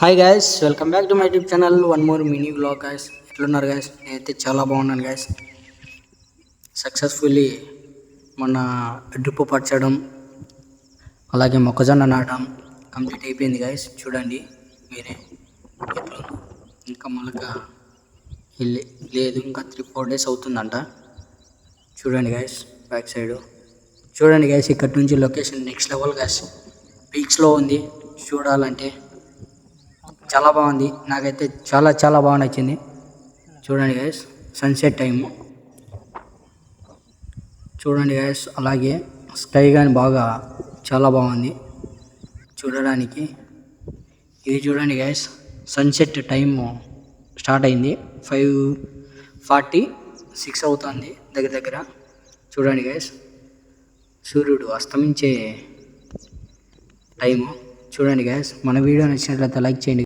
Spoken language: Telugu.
Hi guys, welcome back to my YouTube channel. One more mini vlog guys. ఎట్లున్నారు గైస్? నేనైతే చాలా బాగున్నాను గైస్. సక్సెస్ఫుల్లీ మొన్న డ్రిప్ పరచడం అలాగే మొక్కజొన్న నాటడం కంప్లీట్ అయిపోయింది గైస్. చూడండి మీరే ఎట్లుందో. ఇంకా మొలక లేదు, ఇంకా 3-4 days అవుతుందంట. చూడండి గైస్ బ్యాక్ సైడ్. చూడండి గైస్, ఇక్కడ నుంచి లొకేషన్ నెక్స్ట్ లెవెల్ గైస్. పీక్స్లో ఉంది. చూడాలంటే చాలా బాగుంది. నాకైతే చాలా చాలా బాగా నచ్చింది. చూడండి గైస్, సన్సెట్ టైము. చూడండి గైస్, అలాగే స్కై కానీ బాగా చాలా బాగుంది చూడడానికి. ఇది చూడండి గైస్, సన్సెట్ టైము స్టార్ట్ అయింది. 5:46 అవుతుంది దగ్గర దగ్గర. చూడండి గైస్, సూర్యుడు అస్తమించే టైము. చూడండి గైస్, మన వీడియో నచ్చినట్లయితే లైక్ చేయండి.